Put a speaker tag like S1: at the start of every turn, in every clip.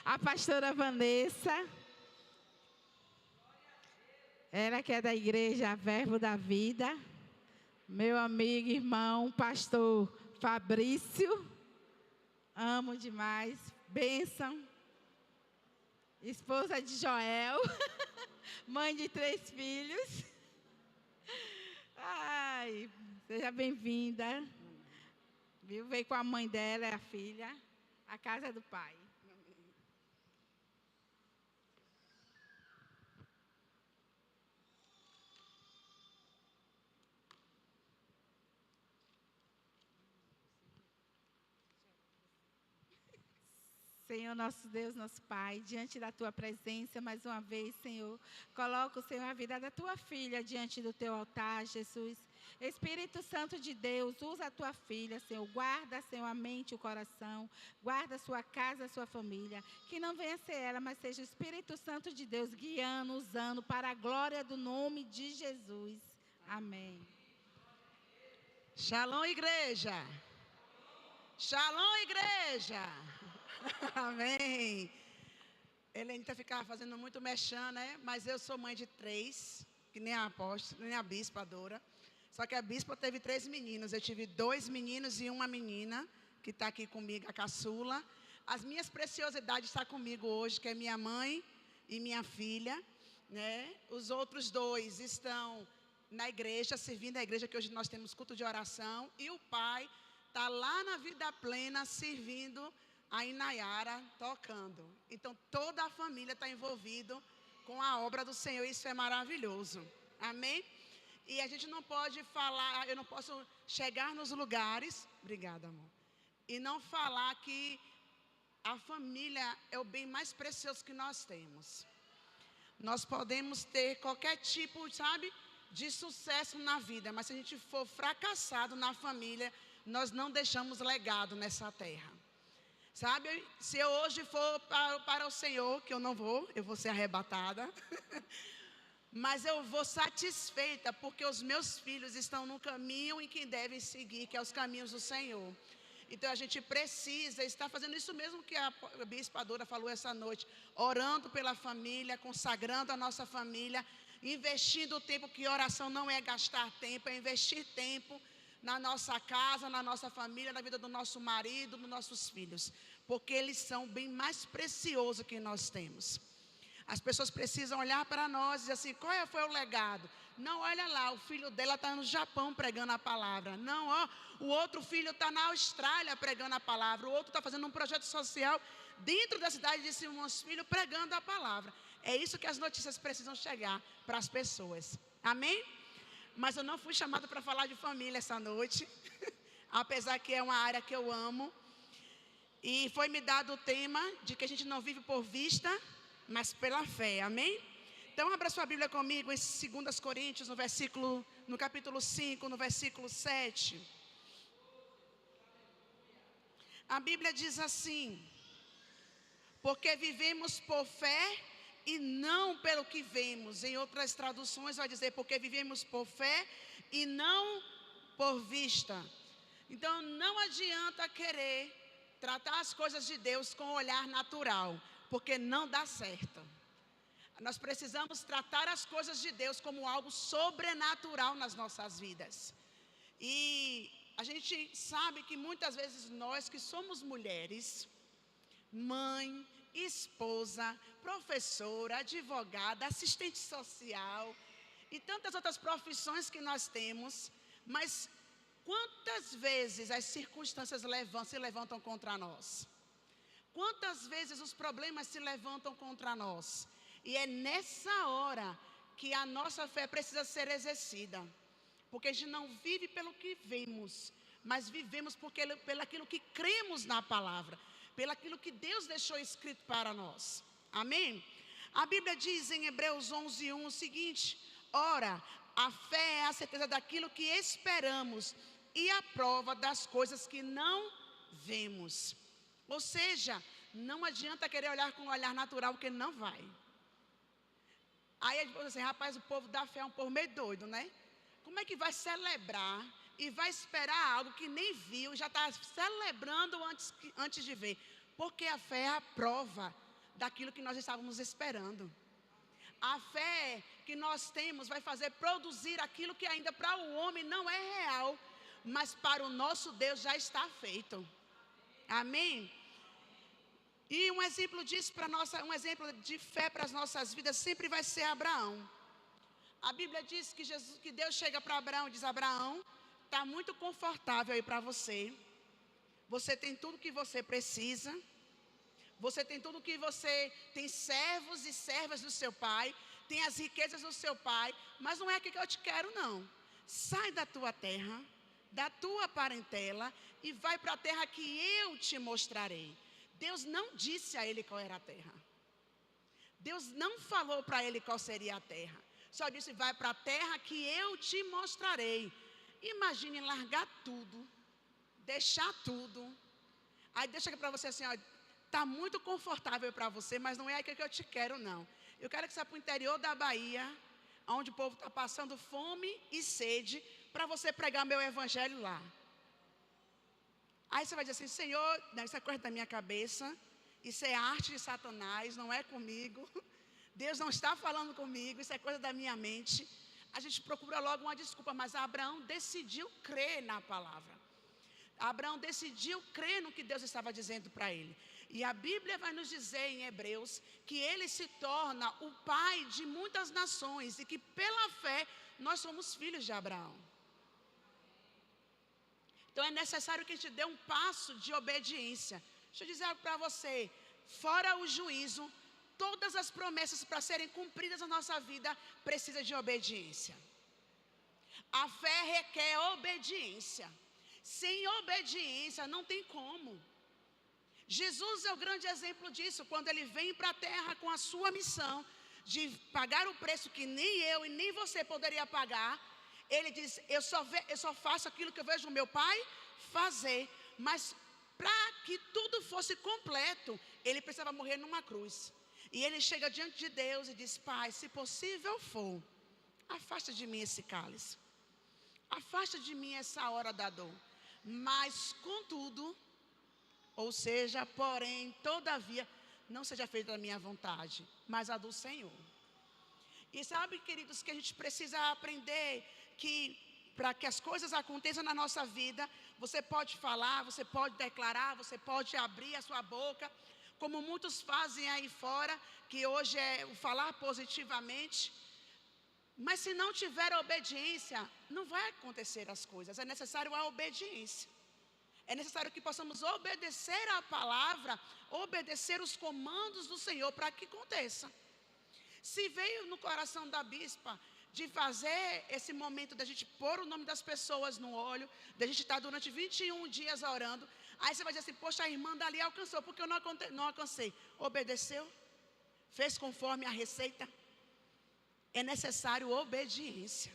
S1: A pastora Vanessa, ela que é da igreja Verbo da Vida. Meu amigo, irmão, pastor Fabrício, amo demais, bênção. Esposa de Joel, mãe de 3 filhos. Ai, seja bem-vinda. Viu? Veio com a mãe dela, a filha, a casa do pai. Senhor, nosso Deus, nosso Pai, diante da Tua presença, mais uma vez, Senhor, coloca, Senhor, a vida da Tua filha diante do Teu altar, Jesus. Espírito Santo de Deus, usa a Tua filha, Senhor, guarda, Senhor, a mente e o coração, guarda a sua casa, a sua família, que não venha ser ela, mas seja o Espírito Santo de Deus guiando, usando, para a glória do nome de Jesus. Amém.
S2: Shalom, igreja! Shalom, igreja! Amém! Helenita ficava fazendo muito mexã, né? Mas eu sou mãe de 3, que nem a apóstola, nem a bispa Dora. Só que a bispa teve 3 meninos. Eu tive 2 meninos e uma menina, que está aqui comigo, a caçula. As minhas preciosidades estão comigo hoje, que é minha mãe e minha filha, né? Os outros 2 estão na igreja, servindo a igreja, que hoje nós temos culto de oração. E o pai está lá na Vida Plena, servindo a Inayara, tocando. Então, toda a família está envolvida com a obra do Senhor. Isso é maravilhoso. Amém? E a gente não pode falar, eu não posso chegar nos lugares, obrigada, amor, e não falar que a família é o bem mais precioso que nós temos. Nós podemos ter qualquer tipo, sabe, de sucesso na vida, mas se a gente for fracassado na família, nós não deixamos legado nessa terra. Sabe, se eu hoje for para o Senhor, que eu não vou, eu vou ser arrebatada, mas eu vou satisfeita, porque os meus filhos estão no caminho em que devem seguir, que é os caminhos do Senhor. Então a gente precisa estar fazendo isso mesmo que a bispa Dora falou essa noite, orando pela família, consagrando a nossa família, investindo o tempo, que oração não é gastar tempo, é investir tempo na nossa casa, na nossa família, na vida do nosso marido, dos nossos filhos, porque eles são o bem mais precioso que nós temos. As pessoas precisam olhar para nós e dizer assim, qual foi o legado? Não, olha lá, o filho dela está no Japão pregando a palavra. Não, ó, o outro filho está na Austrália pregando a palavra. O outro está fazendo um projeto social dentro da cidade de Simões Filho pregando a palavra. É isso que as notícias precisam chegar para as pessoas. Amém? Mas eu não fui chamada para falar de família essa noite, apesar que é uma área que eu amo. E foi me dado o tema de que a gente não vive por vista, mas pela fé. Amém? Então abra sua Bíblia comigo em 2 Coríntios, no capítulo 5, no versículo 7. A Bíblia diz assim: porque vivemos por fé e não pelo que vemos. Em outras traduções vai dizer, porque vivemos por fé e não por vista. Então não adianta querer tratar as coisas de Deus com o olhar natural, porque não dá certo. Nós precisamos tratar as coisas de Deus como algo sobrenatural nas nossas vidas. E a gente sabe que muitas vezes nós que somos mulheres, mãe, esposa, professora, advogada, assistente social e tantas outras profissões que nós temos, mas quantas vezes as circunstâncias se levantam contra nós? Quantas vezes os problemas se levantam contra nós? E é nessa hora que a nossa fé precisa ser exercida, porque a gente não vive pelo que vemos, mas vivemos pelo aquilo que cremos na palavra, pelo aquilo que Deus deixou escrito para nós. Amém? A Bíblia diz em Hebreus 11:1 o seguinte: ora, a fé é a certeza daquilo que esperamos e a prova das coisas que não vemos. Ou seja, não adianta querer olhar com um olhar natural, porque não vai. Aí a gente fala assim, rapaz, o povo da fé é um povo meio doido, né? Como é que vai celebrar e vai esperar algo que nem viu, já está celebrando antes de ver? Porque a fé é a prova daquilo que nós estávamos esperando. A fé que nós temos vai fazer produzir aquilo que ainda para o homem não é real, mas para o nosso Deus já está feito. Amém? E um exemplo disso um exemplo de fé para as nossas vidas sempre vai ser Abraão. A Bíblia diz que Deus chega para Abraão e diz: Abraão, está muito confortável aí para você. Você tem tudo que você precisa. Você tem tudo que você tem, servos e servas do seu pai, tem as riquezas do seu pai, mas não é aqui que eu te quero, não. Sai da tua terra, da tua parentela e vai para a terra que eu te mostrarei. Deus não disse a ele qual era a terra. Deus não falou para ele qual seria a terra. Só disse: vai para a terra que eu te mostrarei. Imagine largar tudo, deixar tudo. Aí Deus chega para você assim: ó, está muito confortável para você, mas não é aqui que eu te quero, não. Eu quero que você vá para o interior da Bahia, onde o povo está passando fome e sede, para você pregar meu evangelho lá. Aí você vai dizer assim: Senhor, não, isso é coisa da minha cabeça, isso é arte de Satanás, não é comigo. Deus não está falando comigo, isso é coisa da minha mente. A gente procura logo uma desculpa, mas Abraão decidiu crer na palavra. Abraão decidiu crer no que Deus estava dizendo para ele. E a Bíblia vai nos dizer em Hebreus que ele se torna o pai de muitas nações e que pela fé nós somos filhos de Abraão. Então é necessário que a gente dê um passo de obediência. Deixa eu dizer algo para você: fora o juízo, todas as promessas para serem cumpridas na nossa vida precisam de obediência. A fé requer obediência. Sem obediência não tem como. Jesus é o grande exemplo disso, quando ele vem para a terra com a sua missão de pagar o preço que nem eu e nem você poderia pagar. Ele diz: eu só faço aquilo que eu vejo o meu pai fazer. Mas para que tudo fosse completo, ele precisava morrer numa cruz. E ele chega diante de Deus e diz: Pai, se possível for, afasta de mim esse cálice, afasta de mim essa hora da dor. Mas contudo, ou seja, porém, todavia, não seja feita a minha vontade, mas a do Senhor. E sabe, queridos, que a gente precisa aprender que para que as coisas aconteçam na nossa vida, você pode falar, você pode declarar, você pode abrir a sua boca, como muitos fazem aí fora, que hoje é o falar positivamente. Mas se não tiver obediência, não vai acontecer as coisas. É necessário a obediência. É necessário que possamos obedecer a palavra, obedecer os comandos do Senhor para que aconteça. Se veio no coração da bispa de fazer esse momento da gente pôr o nome das pessoas no óleo, da gente estar durante 21 dias orando, aí você vai dizer assim: poxa, a irmã dali alcançou, porque eu não alcancei. Obedeceu? Fez conforme a receita? É necessário obediência.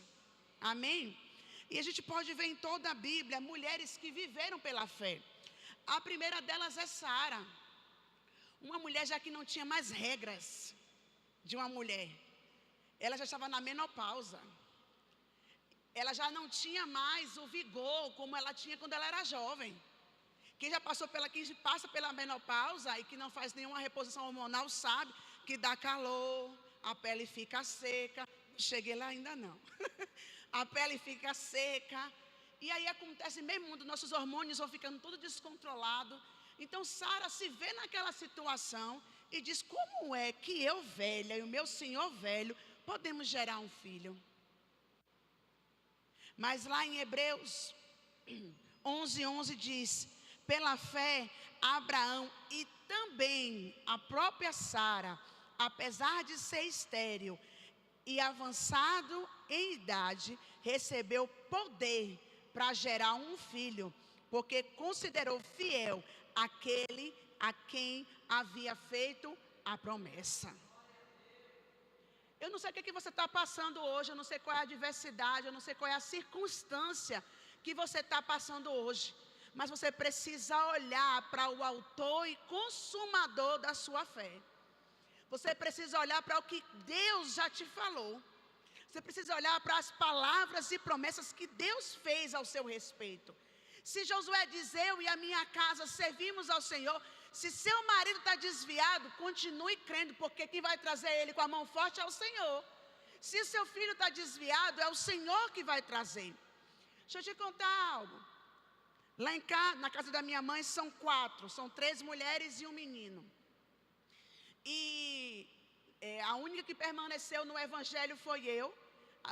S2: Amém? E a gente pode ver em toda a Bíblia mulheres que viveram pela fé. A primeira delas é Sara, uma mulher já que não tinha mais regras de uma mulher. Ela já estava na menopausa. Ela já não tinha mais o vigor como ela tinha quando ela era jovem. Quem passa pela menopausa e que não faz nenhuma reposição hormonal sabe que dá calor, a pele fica seca. Cheguei lá ainda não. A pele fica seca. E aí acontece mesmo, nossos hormônios vão ficando tudo descontrolado. Então Sara se vê naquela situação e diz: como é que eu, velha, e o meu senhor velho, podemos gerar um filho? Mas lá em Hebreus 11:11 diz: pela fé, Abraão e também a própria Sara, apesar de ser estéril e avançado em idade, recebeu poder para gerar um filho, porque considerou fiel aquele a quem havia feito a promessa. Eu não sei o que você está passando hoje, eu não sei qual é a adversidade, eu não sei qual é a circunstância que você está passando hoje, mas você precisa olhar para o autor e consumador da sua fé. Você precisa olhar para o que Deus já te falou. Você precisa olhar para as palavras e promessas que Deus fez ao seu respeito. Se Josué diz: eu e a minha casa servimos ao Senhor, Se seu marido está desviado, continue crendo, porque quem vai trazer ele com a mão forte é o Senhor. Se seu filho está desviado, é o Senhor que vai trazer. Deixa eu te contar algo. Lá em casa, na casa da minha mãe, são 4. São 3 mulheres e um menino. E a única que permaneceu no evangelho foi eu.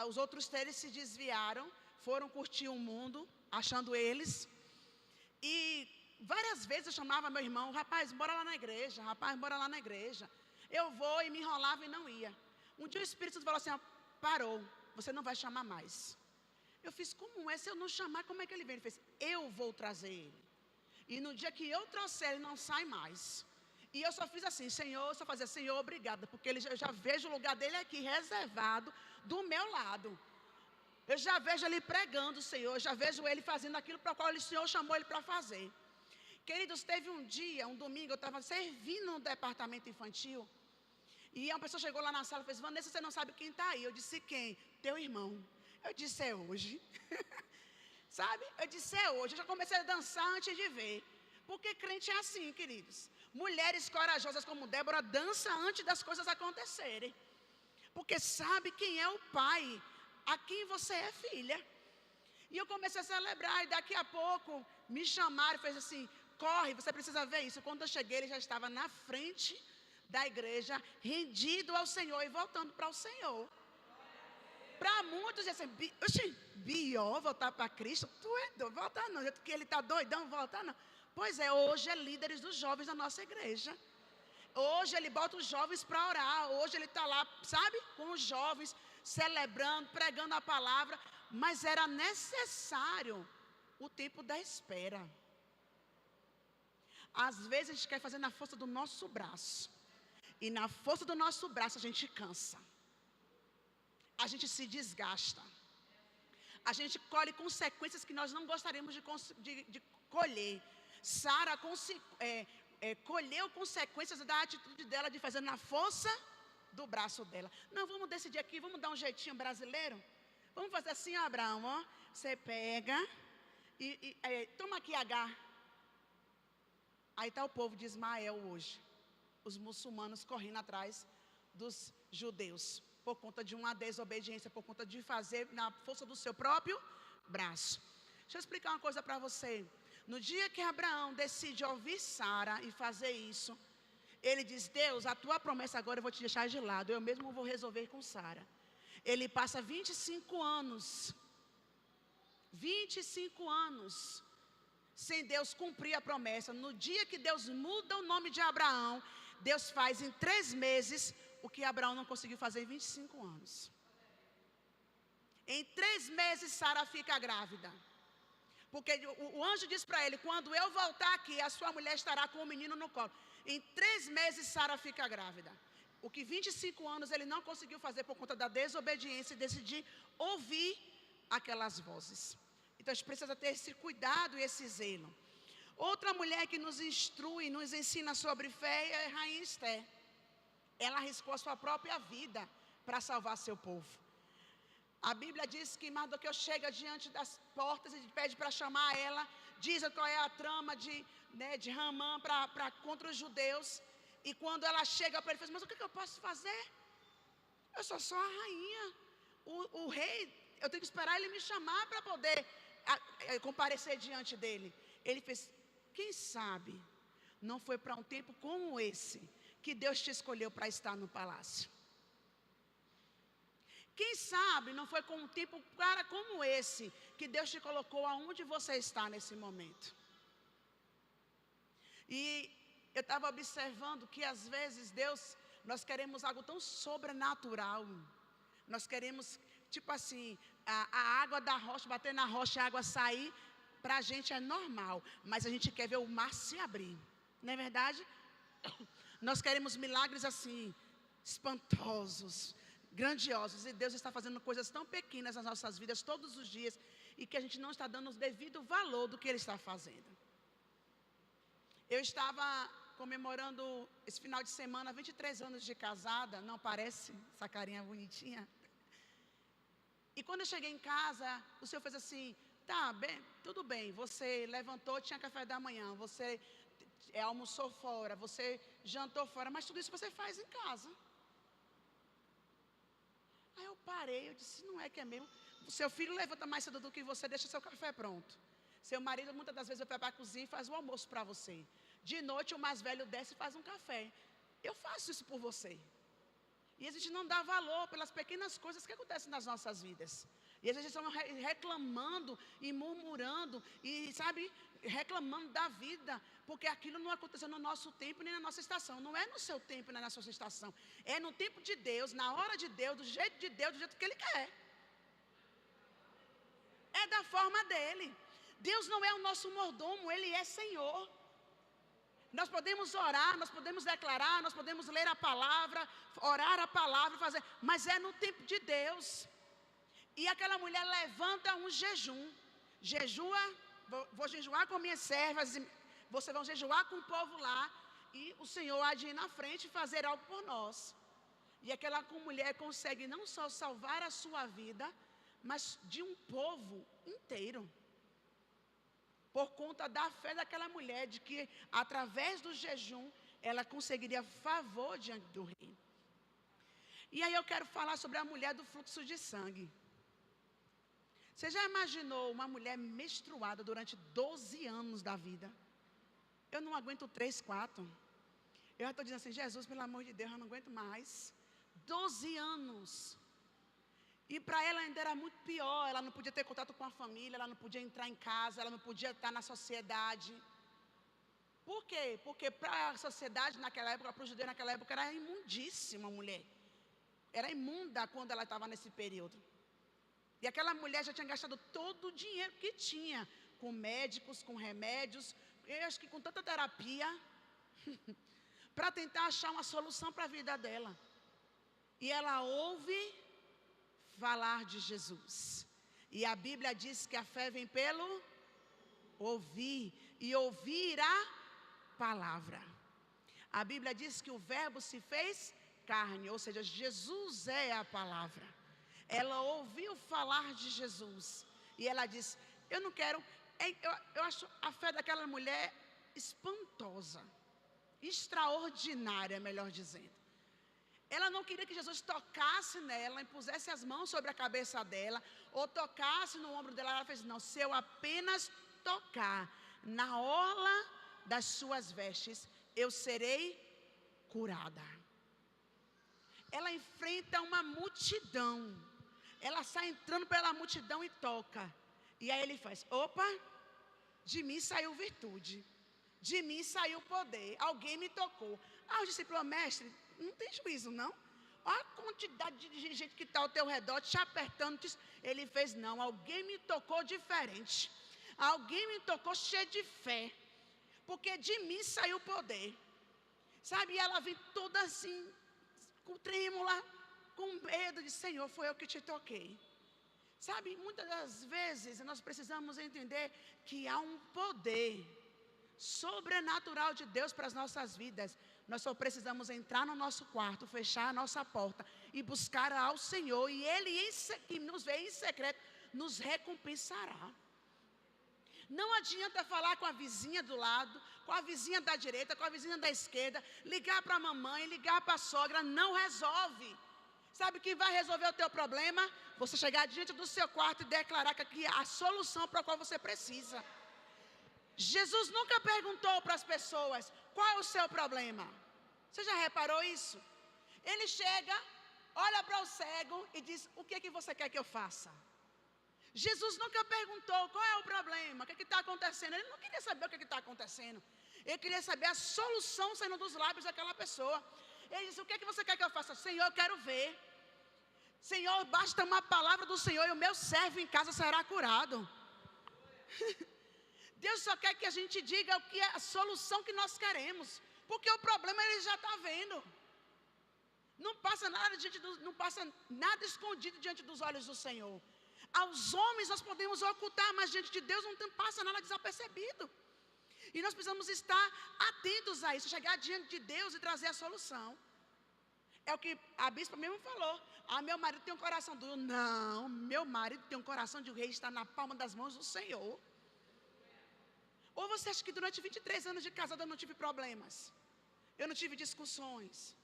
S2: Os outros 3 se desviaram, foram curtir o mundo, achando eles. E várias vezes eu chamava meu irmão: rapaz, bora lá na igreja, rapaz, bora lá na igreja. Eu vou, e me enrolava e não ia. Um dia o Espírito Santo falou assim: parou, você não vai chamar mais. Eu fiz: como é? Se eu não chamar, como é que ele vem? Ele fez: eu vou trazer ele. E no dia que eu trouxer, ele não sai mais. E eu só fiz assim: Senhor, eu só fazia: Senhor, obrigada, porque eu já vejo o lugar dele aqui reservado do meu lado. Eu já vejo ele pregando, Senhor, eu já vejo ele fazendo aquilo para o qual o Senhor chamou ele para fazer. Queridos, teve um dia, um domingo, eu estava servindo no departamento infantil, e uma pessoa chegou lá na sala e fez: Vanessa, você não sabe quem está aí? Eu disse: quem? Teu irmão. Eu disse: é hoje. Sabe? Eu disse: é hoje. Eu já comecei a dançar antes de ver. Porque crente é assim, queridos. Mulheres corajosas como Débora dançam antes das coisas acontecerem. Porque sabe quem é o pai, a quem você é filha. E eu comecei a celebrar, e daqui a pouco me chamaram e fez assim: corre, você precisa ver isso. Quando eu cheguei, ele já estava na frente da igreja, rendido ao Senhor e voltando para o Senhor. Para muitos, assim, Bió, voltar para Cristo? Tu é doido, voltar não, que ele está doidão, voltar não. Pois é, hoje é líderes dos jovens da nossa igreja. Hoje ele bota os jovens para orar, hoje ele está lá, sabe, com os jovens, celebrando, pregando a palavra. Mas era necessário o tempo da espera. Às vezes a gente quer fazer na força do nosso braço, e na força do nosso braço a gente cansa, a gente se desgasta, a gente colhe consequências que nós não gostaríamos de colher. Sara colheu consequências da atitude dela de fazer na força do braço dela. Não, vamos decidir aqui, vamos dar um jeitinho brasileiro. Vamos fazer assim, ó, Abraão, ó. Você pega e toma aqui H. Aí está o povo de Ismael hoje, os muçulmanos correndo atrás dos judeus, por conta de uma desobediência, por conta de fazer na força do seu próprio braço. Deixa eu explicar uma coisa para você. No dia que Abraão decide ouvir Sara e fazer isso, ele diz: Deus, a tua promessa agora eu vou te deixar de lado, eu mesmo vou resolver com Sara. Ele passa 25 anos, 25 anos, sem Deus cumprir a promessa. No dia que Deus muda o nome de Abraão, Deus faz em 3 meses o que Abraão não conseguiu fazer em 25 anos. Em 3 meses Sara fica grávida. Porque o anjo diz para ele: quando eu voltar aqui, a sua mulher estará com o menino no colo. Em 3 meses Sara fica grávida. O que 25 anos ele não conseguiu fazer por conta da desobediência e decidir ouvir aquelas vozes. Então a gente precisa ter esse cuidado e esse zelo. Outra mulher que nos instrui, nos ensina sobre fé é a rainha Esther. Ela arriscou a sua própria vida para salvar seu povo. A Bíblia diz que Mardoqueu chega diante das portas e pede para chamar ela. Diz qual é a trama de Ramã contra os judeus. E quando ela chega para ele, fala: mas o que eu posso fazer? Eu sou só a rainha. O rei, eu tenho que esperar ele me chamar para poder comparecer diante dele. Ele fez: quem sabe não foi para um tempo como esse que Deus te escolheu para estar no palácio? Quem sabe não foi com um tempo como esse que Deus te colocou aonde você está nesse momento? E eu estava observando que às vezes nós queremos algo tão sobrenatural. Nós queremos, tipo assim, a água da rocha, bater na rocha e a água sair, para a gente é normal. Mas a gente quer ver o mar se abrir, não é verdade? Nós queremos milagres assim, espantosos, grandiosos. E Deus está fazendo coisas tão pequenas nas nossas vidas todos os dias, e que a gente não está dando o devido valor do que Ele está fazendo. Eu estava comemorando esse final de semana 23 anos de casada. Não parece? Essa carinha bonitinha. E quando eu cheguei em casa, o Senhor fez assim: tá bem, tudo bem, você levantou, tinha café da manhã, você almoçou fora, você jantou fora, mas tudo isso você faz em casa. Aí eu parei, eu disse, não é que é mesmo? O seu filho levanta mais cedo do que você, deixa seu café pronto. Seu marido muitas das vezes vai para a cozinha e faz o almoço para você. De noite o mais velho desce e faz um café. Eu faço isso por você. E a gente não dá valor pelas pequenas coisas que acontecem nas nossas vidas. E a gente está reclamando e murmurando e, sabe, reclamando da vida, porque aquilo não aconteceu no nosso tempo nem na nossa estação. Não é no seu tempo nem na sua estação. É no tempo de Deus, na hora de Deus, do jeito que Ele quer. É da forma dEle. Deus não é o nosso mordomo, Ele é Senhor. Nós podemos orar, nós podemos declarar, nós podemos ler a palavra, orar a palavra, fazer, mas é no tempo de Deus. E aquela mulher levanta um jejum. Jejua, vou jejuar com minhas servas, vocês vão jejuar com o povo lá, e o Senhor há de ir na frente e fazer algo por nós. E aquela mulher consegue não só salvar a sua vida, mas de um povo inteiro. Por conta da fé daquela mulher, de que através do jejum, ela conseguiria favor diante do rei. E aí eu quero falar sobre a mulher do fluxo de sangue. Você já imaginou uma mulher menstruada durante 12 anos da vida? Eu não aguento 3, 4. Eu já estou dizendo assim, Jesus, pelo amor de Deus, eu não aguento mais. 12 anos. E para ela ainda era muito pior, ela não podia ter contato com a família, ela não podia entrar em casa, ela não podia estar na sociedade. Por quê? Porque para a sociedade naquela época, para os judeus naquela época, era imundíssima a mulher. Era imunda quando ela estava nesse período. E aquela mulher já tinha gastado todo o dinheiro que tinha, com médicos, com remédios, eu acho que com tanta terapia, para tentar achar uma solução para a vida dela. E ela ouve falar de Jesus. E a Bíblia diz que a fé vem pelo ouvir, e ouvir a palavra. A Bíblia diz que o verbo se fez carne, ou seja, Jesus é a palavra. Ela ouviu falar de Jesus, e ela disse, eu não quero, eu acho a fé daquela mulher espantosa, extraordinária, melhor dizendo. Ela não queria que Jesus tocasse nela, impusesse as mãos sobre a cabeça dela, ou tocasse no ombro dela. Ela fez, não, se eu apenas tocar na orla das suas vestes, eu serei curada. Ela enfrenta uma multidão, ela sai entrando pela multidão e toca. E aí ele faz, opa, de mim saiu virtude, de mim saiu poder, alguém me tocou. Ah, o discípulo, mestre, não tem juízo, não? Olha a quantidade de gente que está ao teu redor, te apertando. Ele fez, não, alguém me tocou diferente. Alguém me tocou cheio de fé. Porque de mim saiu poder. Sabe, e ela vem toda assim, com trêmula, com medo de, Senhor, foi eu que te toquei. Sabe, muitas das vezes nós precisamos entender que há um poder sobrenatural de Deus para as nossas vidas. Nós só precisamos entrar no nosso quarto, fechar a nossa porta e buscar ao Senhor. E Ele, que nos vê em secreto, nos recompensará. Não adianta falar com a vizinha do lado, com a vizinha da direita, com a vizinha da esquerda, ligar para a mamãe, ligar para a sogra, não resolve. Sabe quem vai resolver o teu problema? Você chegar diante do seu quarto e declarar que aqui é a solução para a qual você precisa. Jesus nunca perguntou para as pessoas, qual é o seu problema? Você já reparou isso? Ele chega, olha para o cego e diz, o que é que você quer que eu faça? Jesus nunca perguntou, qual é o problema? O que está acontecendo? Ele não queria saber o que está acontecendo. Ele queria saber a solução saindo dos lábios daquela pessoa. Ele disse, o que é que você quer que eu faça? Senhor, eu quero ver. Senhor, basta uma palavra do Senhor e o meu servo em casa será curado. Deus só quer que a gente diga o que é a solução que nós queremos, porque o problema Ele já está vendo. Não passa nada escondido diante dos olhos do Senhor. Aos homens nós podemos ocultar, mas diante de Deus não passa nada desapercebido. E nós precisamos estar atentos a isso, chegar diante de Deus e trazer a solução. É o que a bispa mesmo falou. Ah, meu marido tem um coração duro. Não, meu marido tem um coração de rei, está na palma das mãos do Senhor. Ou você acha que durante 23 anos de casada eu não tive problemas? Eu não tive discussões?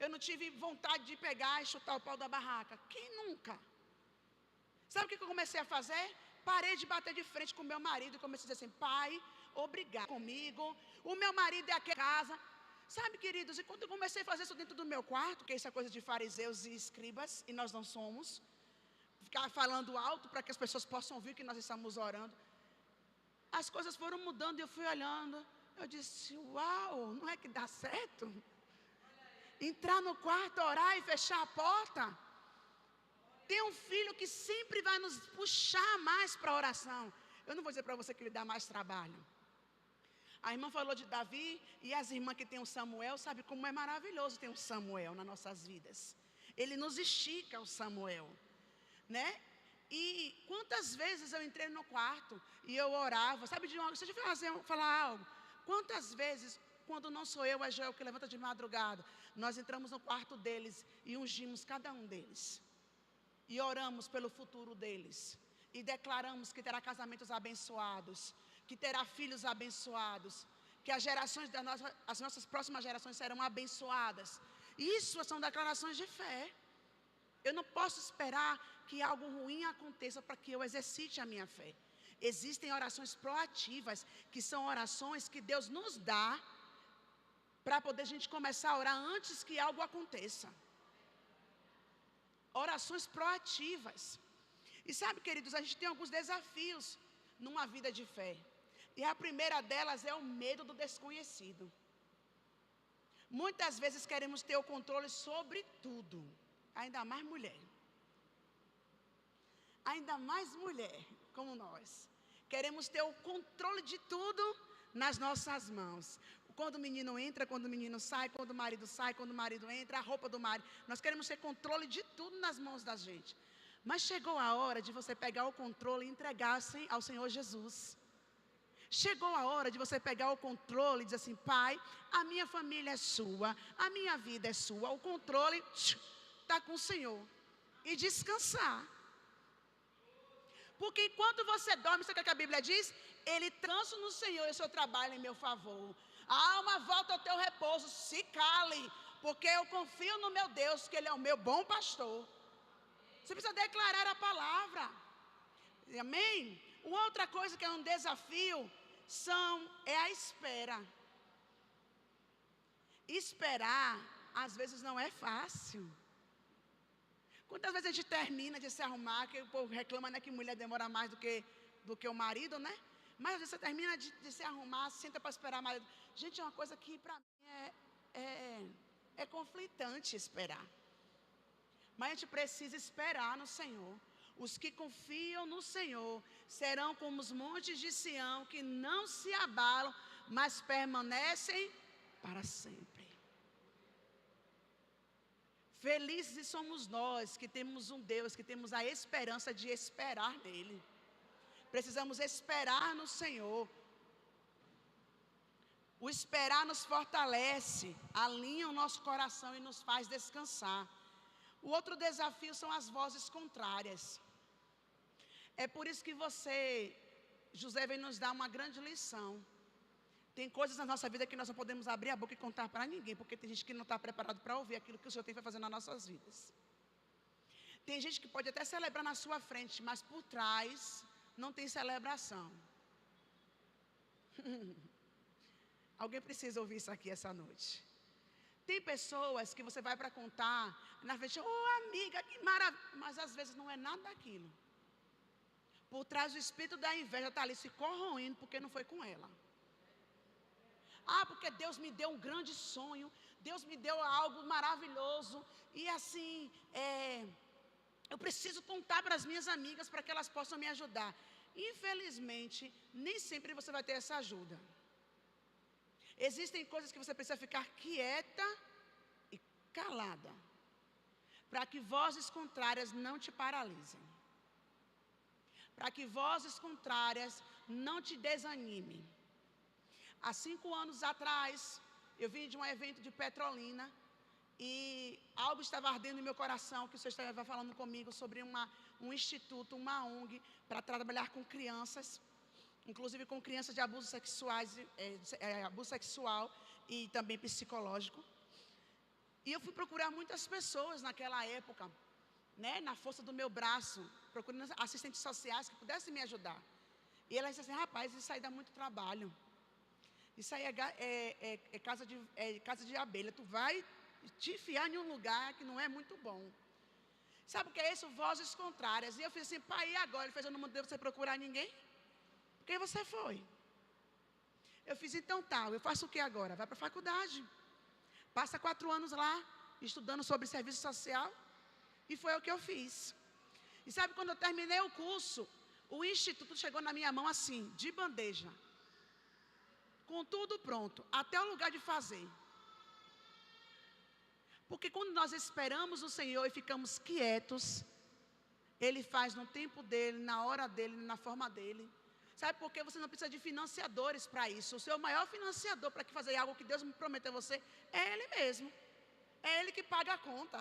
S2: Eu não tive vontade de pegar e chutar o pau da barraca? Quem nunca? Sabe o que eu comecei a fazer? Parei de bater de frente com meu marido e comecei a dizer assim: pai, obrigado comigo, o meu marido é aqui em casa. Sabe, queridos, e quando eu comecei a fazer isso dentro do meu quarto, que isso é coisa de fariseus e escribas, e nós não somos, ficar falando alto para que as pessoas possam ouvir que nós estamos orando, as coisas foram mudando e eu fui olhando, eu disse: uau, não é que dá certo? Entrar no quarto, orar e fechar a porta. Tem um filho que sempre vai nos puxar mais para a oração. Eu não vou dizer para você que lhe dá mais trabalho. A irmã falou de Davi, e as irmãs que tem o Samuel, sabe como é maravilhoso ter um Samuel nas nossas vidas. Ele nos estica, o Samuel, né? E quantas vezes eu entrei no quarto e eu orava, sabe de uma, deixa eu falar algo. Quantas vezes, quando não sou eu, é Joel que levanta de madrugada, nós entramos no quarto deles e ungimos cada um deles. E oramos pelo futuro deles. E declaramos que terá casamentos abençoados, que terá filhos abençoados, que as nossas próximas gerações serão abençoadas. Isso são declarações de fé. Eu não posso esperar que algo ruim aconteça para que eu exercite a minha fé. Existem orações proativas, que são orações que Deus nos dá para poder a gente começar a orar antes que algo aconteça. Orações proativas. E sabe, queridos, a gente tem alguns desafios numa vida de fé. E a primeira delas é o medo do desconhecido. Muitas vezes queremos ter o controle sobre tudo. Ainda mais mulher. Ainda mais mulher, como nós. Queremos ter o controle de tudo nas nossas mãos. Quando o menino entra, quando o menino sai, quando o marido sai, quando o marido entra, a roupa do marido. Nós queremos ter controle de tudo nas mãos da gente. Mas chegou a hora de você pegar o controle e entregar ao Senhor Jesus. Chegou a hora de você pegar o controle e dizer assim: pai, a minha família é sua, a minha vida é sua, o controle está com o Senhor. E descansar. Porque enquanto você dorme, sabe o que a Bíblia diz? Ele trança no Senhor e o seu trabalho em meu favor. A alma volta ao teu repouso, se cale, porque eu confio no meu Deus, que Ele é o meu bom pastor. Você precisa declarar a palavra. Amém? Uma outra coisa que é um desafio é a espera. Esperar, às vezes, não é fácil. Quantas vezes a gente termina de se arrumar, que o povo reclama, né, que mulher demora mais do que o marido, né? Mas às vezes você termina de se arrumar, senta para esperar o marido. Gente, é uma coisa que para mim é conflitante esperar. Mas a gente precisa esperar no Senhor. Os que confiam no Senhor serão como os montes de Sião, que não se abalam, mas permanecem para sempre. Felizes somos nós que temos um Deus, que temos a esperança de esperar nele. Precisamos esperar no Senhor. O esperar nos fortalece, alinha o nosso coração e nos faz descansar. O outro desafio são as vozes contrárias. É por isso que José vem nos dar uma grande lição. Tem coisas na nossa vida que nós não podemos abrir a boca e contar para ninguém, porque tem gente que não está preparado para ouvir aquilo que o Senhor tem para fazer nas nossas vidas. Tem gente que pode até celebrar na sua frente, mas por trás não tem celebração. Alguém precisa ouvir isso aqui essa noite. Tem pessoas que você vai para contar na frente: oh, amiga, que maravilha. Mas às vezes não é nada daquilo. Por trás do espírito da inveja está ali se corroendo porque não foi com ela. Ah, porque Deus me deu um grande sonho, Deus me deu algo maravilhoso, e assim, eu preciso contar para as minhas amigas para que elas possam me ajudar. Infelizmente, nem sempre você vai ter essa ajuda. Existem coisas que você precisa ficar quieta e calada, para que vozes contrárias não te paralisem, para que vozes contrárias não te desanimem. Há 5 anos atrás, eu vim de um evento de Petrolina e algo estava ardendo em meu coração, que o Senhor estava falando comigo sobre um instituto, uma ONG, para trabalhar com crianças. inclusive com crianças de abuso sexuais, abuso sexual e também psicológico. E eu fui procurar muitas pessoas naquela época, né, na força do meu braço, procurando assistentes sociais que pudessem me ajudar. E ela disse assim: rapaz, isso aí dá muito trabalho. Isso aí é casa de abelha. Tu vai te enfiar em um lugar que não é muito bom. Sabe o que é isso? Vozes contrárias. E eu fiz assim: pai, e agora? Ele fez: eu não mandei você procurar ninguém. Por que você foi? Eu fiz: então tá, eu faço o que agora? Vai para a faculdade. Passa 4 anos lá, estudando sobre serviço social. E foi o que eu fiz. E sabe, quando eu terminei o curso, o instituto chegou na minha mão assim, de bandeja. Com tudo pronto, até o lugar de fazer. Porque quando nós esperamos o Senhor e ficamos quietos, Ele faz no tempo dEle, na hora dEle, na forma dEle. Sabe por quê? Você não precisa de financiadores para isso. O seu maior financiador para fazer algo que Deus me prometeu a você é Ele mesmo. É Ele que paga a conta.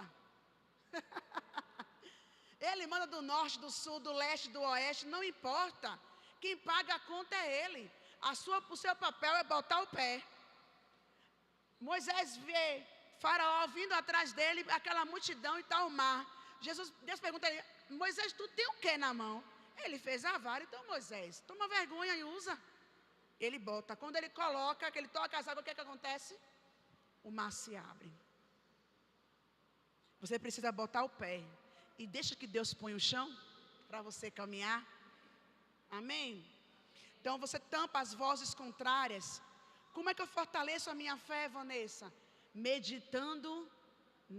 S2: Ele manda do norte, do sul, do leste, do oeste, não importa. Quem paga a conta é Ele. O seu papel é botar o pé. Moisés vê Faraó vindo atrás dele, aquela multidão e tal, o mar. Deus pergunta a ele: Moisés, tu tem o que na mão? Ele fez a vara. Então, Moisés, toma vergonha e usa. Ele bota. Quando ele coloca, que ele toca as águas, o que é que acontece? O mar se abre. Você precisa botar o pé. E deixa que Deus ponha o chão para você caminhar. Amém? Então você tampa as vozes contrárias. Como é que eu fortaleço a minha fé, Vanessa? Meditando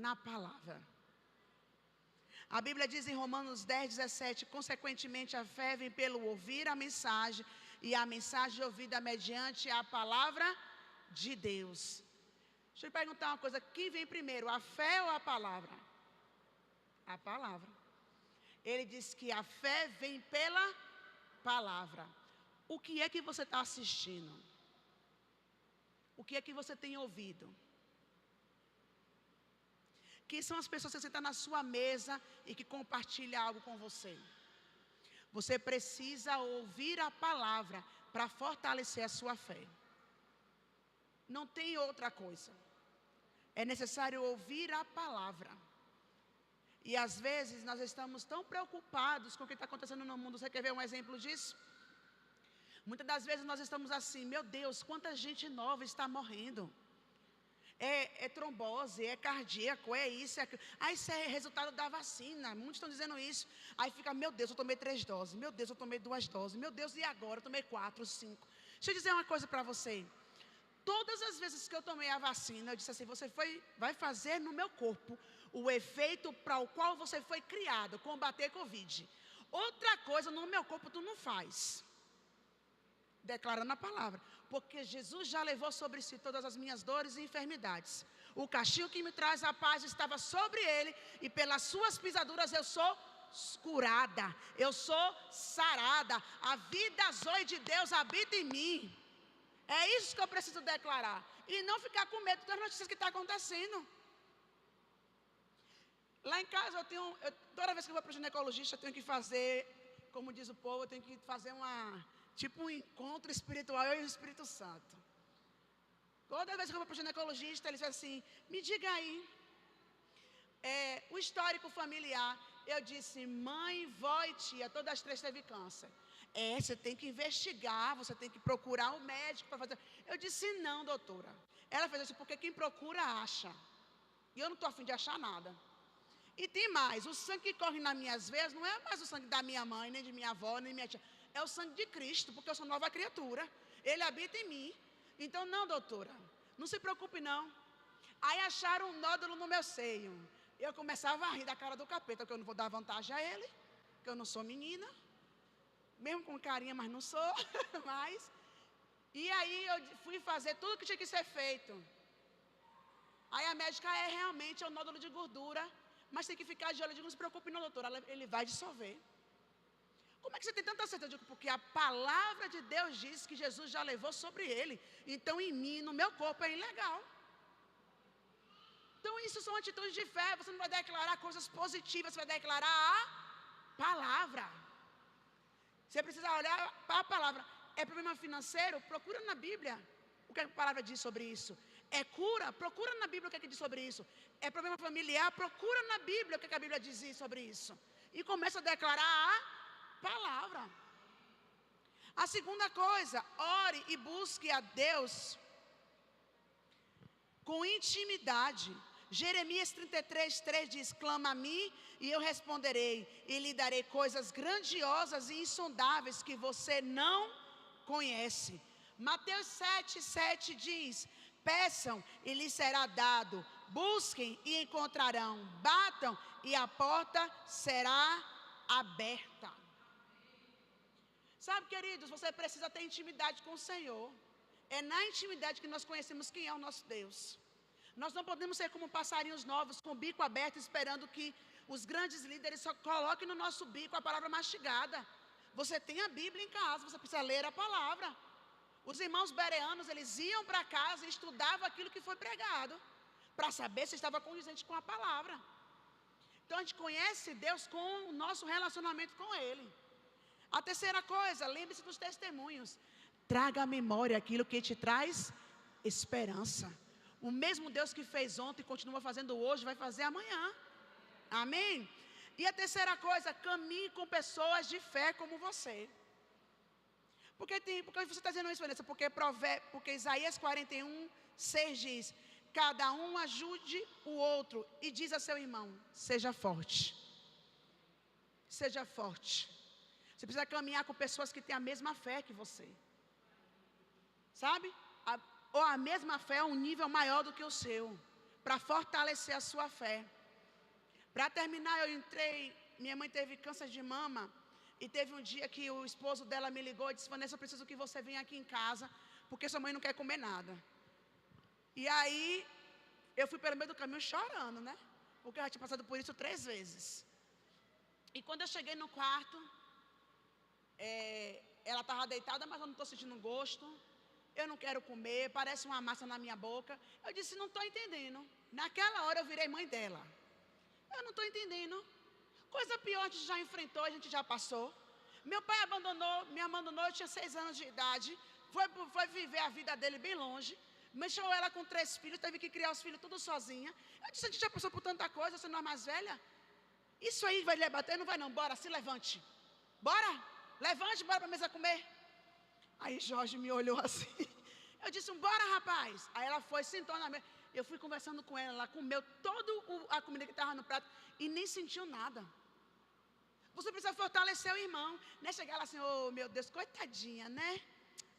S2: na palavra. A Bíblia diz em Romanos 10:17: consequentemente a fé vem pelo ouvir a mensagem, e a mensagem ouvida mediante a palavra de Deus. Deixa eu lhe perguntar uma coisa: quem vem primeiro, a fé ou a palavra? A palavra. Ele diz que a fé vem pela palavra. O que é que você está assistindo? O que é que você tem ouvido? Quem são as pessoas que sentam na sua mesa e que compartilham algo com você? Você precisa ouvir a palavra para fortalecer a sua fé. Não tem outra coisa. É necessário ouvir a palavra. E às vezes nós estamos tão preocupados com o que está acontecendo no mundo. Você quer ver um exemplo disso? Muitas das vezes nós estamos assim: meu Deus, quanta gente nova está morrendo. É trombose, é cardíaco, é isso, é aquilo. Ah, isso é resultado da vacina. Muitos estão dizendo isso. Aí fica: meu Deus, eu tomei 3 doses. Meu Deus, eu tomei 2 doses. Meu Deus, e agora? Eu tomei 4, 5. Deixa eu dizer uma coisa para você. Todas as vezes que eu tomei a vacina, eu disse assim: você vai fazer no meu corpo o efeito para o qual você foi criado, combater Covid. Outra coisa no meu corpo tu não faz. Declarando a palavra. Porque Jesus já levou sobre si todas as minhas dores e enfermidades. O castigo que me traz a paz estava sobre ele, e pelas suas pisaduras eu sou curada, eu sou sarada. A vida zoe de Deus habita em mim. É isso que eu preciso declarar. E não ficar com medo das notícias que estão acontecendo. Lá em casa toda vez que eu vou para o ginecologista, eu tenho que fazer, como diz o povo, eu tenho que fazer tipo um encontro espiritual, eu e o Espírito Santo. Toda vez que eu vou para o ginecologista, ele diz assim: me diga aí, o histórico familiar. Eu disse: mãe, vó e tia, todas as 3 teve câncer. Você tem que investigar, você tem que procurar um médico para fazer. Eu disse: não, doutora. Ela fez assim: porque quem procura acha. E eu não estou a fim de achar nada. E tem mais: o sangue que corre nas minhas veias não é mais o sangue da minha mãe, nem de minha avó, nem de minha tia. É o sangue de Cristo, porque eu sou nova criatura. Ele habita em mim. Então, não, doutora, não se preocupe não. Aí acharam um nódulo no meu seio. Eu começava a rir da cara do capeta, porque eu não vou dar vantagem a ele, que eu não sou menina. Mesmo com carinha, mas não sou. E aí eu fui fazer tudo que tinha que ser feito. Aí a médica: realmente é um nódulo de gordura, mas tem que ficar de olho. Eu digo: não se preocupe não, doutora, ele vai dissolver. Como é que você tem tanta certeza? Eu digo: porque a palavra de Deus diz que Jesus já levou sobre ele. Então em mim, no meu corpo, é ilegal. Então isso são atitudes de fé. Você não vai declarar coisas positivas, você vai declarar a palavra. Você precisa olhar para a palavra. É problema financeiro? Procura na Bíblia o que a palavra diz sobre isso. É cura? Procura na Bíblia o que diz sobre isso. É problema familiar? Procura na Bíblia o que a Bíblia diz sobre isso. E começa a declarar a palavra. A segunda coisa, ore e busque a Deus com intimidade. Jeremias 33:3 diz: clama a mim e eu responderei, e lhe darei coisas grandiosas e insondáveis que você não conhece. Mateus 7:7 diz: peçam e lhes será dado, busquem e encontrarão, batam e a porta será aberta. Sabe, queridos, você precisa ter intimidade com o Senhor. É na intimidade que nós conhecemos quem é o nosso Deus. Nós não podemos ser como passarinhos novos, com o bico aberto, esperando que os grandes líderes só coloquem no nosso bico a palavra mastigada. Você tem a Bíblia em casa, você precisa ler a palavra. Os irmãos bereanos, eles iam para casa e estudavam aquilo que foi pregado, para saber se estava condizente com a palavra. Então a gente conhece Deus com o nosso relacionamento com Ele. A terceira coisa, lembre-se dos testemunhos. Traga à memória aquilo que te traz esperança. O mesmo Deus que fez ontem e continua fazendo hoje, vai fazer amanhã. Amém? E a terceira coisa, caminhe com pessoas de fé como você. Porque você está dizendo isso, Vanessa? Porque Isaías 41:6 diz: cada um ajude o outro e diz a seu irmão: seja forte. Seja forte. Você precisa caminhar com pessoas que têm a mesma fé que você. Sabe? Ou a mesma fé a um nível maior do que o seu, para fortalecer a sua fé. Para terminar, minha mãe teve câncer de mama, e teve um dia que o esposo dela me ligou e disse: Vanessa, eu preciso que você venha aqui em casa, porque sua mãe não quer comer nada. E aí, eu fui pelo meio do caminho chorando, né? Porque eu já tinha passado por isso 3 vezes. E quando eu cheguei no quarto, ela estava deitada, mas eu não estou sentindo gosto. Eu não quero comer, parece uma massa na minha boca. Eu disse: não estou entendendo. Naquela hora eu virei mãe dela. Eu não estou entendendo. Coisa pior a gente já enfrentou, a gente já passou. Meu pai me abandonou, eu tinha 6 anos de idade. Foi viver a vida dele bem longe. Deixou ela com 3 filhos, teve que criar os filhos tudo sozinha. Eu disse: a gente já passou por tanta coisa, você não é mais velha? Isso aí vai lhe bater? Não vai não, bora, se levante. Bora, levante, bora para a mesa comer. Aí Jorge me olhou assim. Eu disse: bora, rapaz. Aí ela foi, sentou na mesa. Eu fui conversando com ela, ela comeu toda a comida que estava no prato e nem sentiu nada. Você precisa fortalecer o irmão. Não é chegar lá assim: oh meu Deus, coitadinha, né?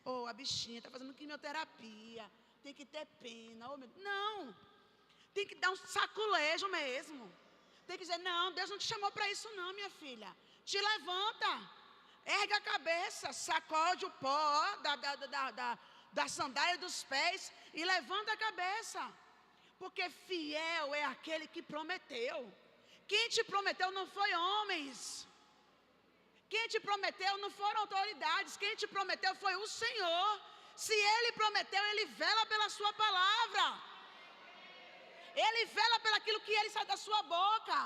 S2: Oh, a bichinha está fazendo quimioterapia, tem que ter pena. Oh, meu... Não, tem que dar um saculejo mesmo. Tem que dizer: não, Deus não te chamou para isso não, minha filha. Te levanta. Ergue a cabeça, sacode o pó da sandália dos pés e levanta a cabeça. Porque fiel é aquele que prometeu. Quem te prometeu não foi homens. Quem te prometeu não foram autoridades. Quem te prometeu foi o Senhor. Se Ele prometeu, Ele vela pela sua palavra. Ele vela pelo aquilo que Ele sai da sua boca.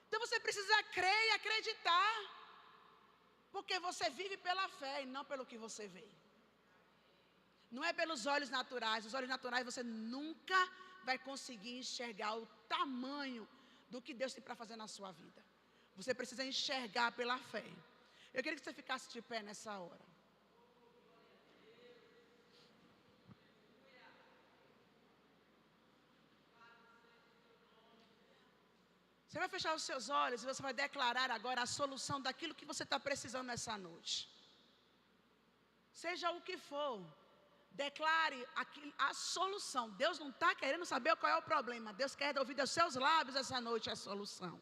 S2: Então você precisa crer e acreditar. Porque você vive pela fé e não pelo que você vê. Não é pelos olhos naturais. Os olhos naturais você nunca vai conseguir enxergar o tamanho do que Deus tem para fazer na sua vida. Você precisa enxergar pela fé. Eu queria que você ficasse de pé nessa hora. Você vai fechar os seus olhos e você vai declarar agora a solução daquilo que você está precisando nessa noite. Seja o que for, declare a solução. Deus não está querendo saber qual é o problema. Deus quer ouvir dos seus lábios essa noite a solução.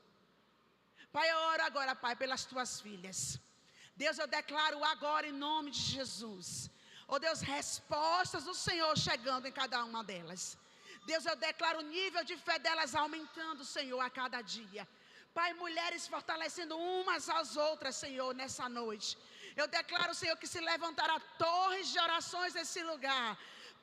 S2: Pai, eu oro agora, Pai, pelas tuas filhas. Deus, eu declaro agora em nome de Jesus. Oh Deus, respostas do Senhor chegando em cada uma delas. Deus, eu declaro o nível de fé delas aumentando, Senhor, a cada dia. Pai, mulheres fortalecendo umas às outras, Senhor, nessa noite. Eu declaro, Senhor, que se levantará torres de orações nesse lugar.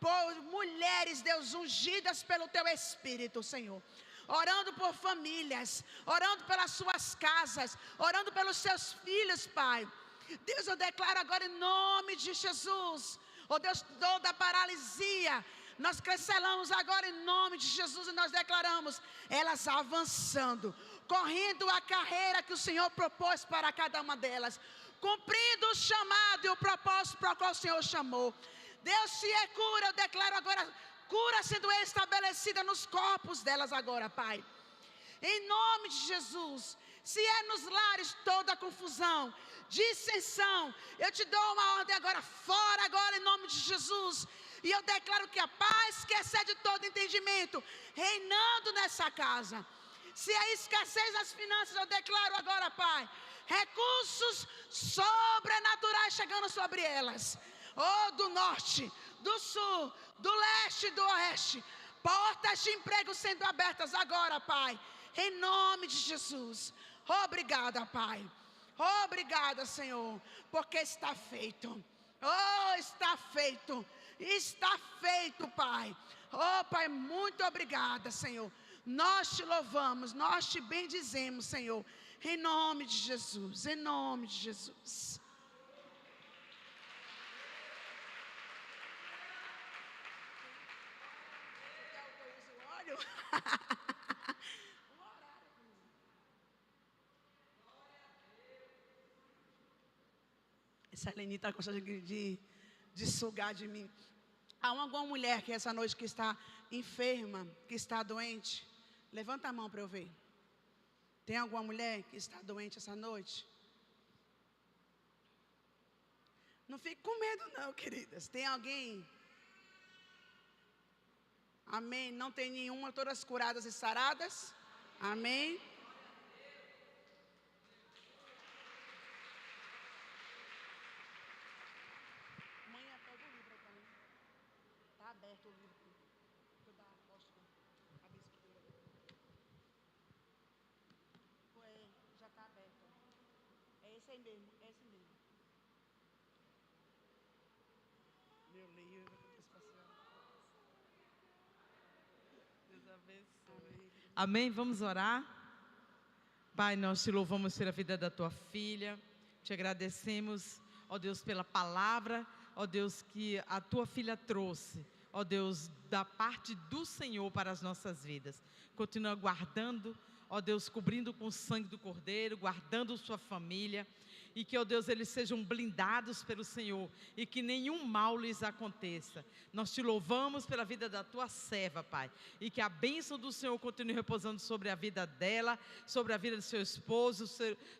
S2: Por mulheres, Deus, ungidas pelo Teu Espírito, Senhor. Orando por famílias, orando pelas suas casas, orando pelos seus filhos, Pai. Deus, eu declaro agora em nome de Jesus, ó Deus, toda paralisia, nós cancelamos agora em nome de Jesus e nós declaramos elas avançando, correndo a carreira que o Senhor propôs para cada uma delas, cumprindo o chamado e o propósito para o qual o Senhor chamou. Deus, se é cura, eu declaro agora cura sendo estabelecida nos corpos delas agora, Pai. Em nome de Jesus. Se é nos lares toda confusão, dissensão, eu te dou uma ordem agora, fora agora em nome de Jesus. E eu declaro que a paz que excede todo entendimento, reinando nessa casa. Se há escassez nas finanças, eu declaro agora, Pai, recursos sobrenaturais chegando sobre elas. Oh, do norte, do sul, do leste e do oeste. Portas de emprego sendo abertas agora, Pai. Em nome de Jesus. Obrigada, Pai. Obrigada, Senhor. Porque está feito. Oh, está feito. Está feito, Pai. Oh, Pai, muito obrigada, Senhor. Nós te louvamos, nós te bendizemos, Senhor. Em nome de Jesus. Em nome de Jesus. Essa Eleni está gostando de sugar de mim. Há alguma mulher que essa noite que está enferma, que está doente? Levanta a mão para eu ver. Tem alguma mulher que está doente essa noite? Não fique com medo não, queridas. Tem alguém? Amém. Não tem nenhuma, todas curadas e saradas? Amém.
S3: Amém? Vamos orar. Pai, nós te louvamos pela vida da tua filha. Te agradecemos, ó Deus, pela palavra, ó Deus, que a tua filha trouxe, ó Deus, da parte do Senhor para as nossas vidas. Continua guardando, ó Deus, cobrindo com o sangue do Cordeiro, guardando sua família. E que, ó Deus, eles sejam blindados pelo Senhor e que nenhum mal lhes aconteça. Nós te louvamos pela vida da tua serva, Pai, e que a bênção do Senhor continue repousando sobre a vida dela, sobre a vida do seu esposo,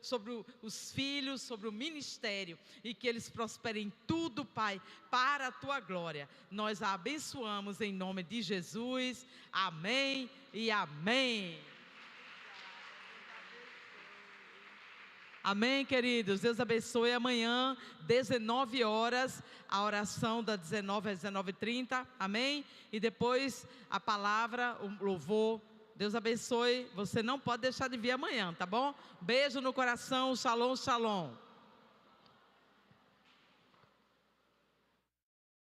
S3: sobre os filhos, sobre o ministério, e que eles prosperem em tudo, Pai, para a tua glória. Nós a abençoamos em nome de Jesus. Amém e amém. Amém, queridos? Deus abençoe. Amanhã, 19 horas, a oração das 19 às 19h30. Amém? E depois a palavra, o louvor. Deus abençoe. Você não pode deixar de vir amanhã, tá bom? Beijo no coração. Shalom, shalom.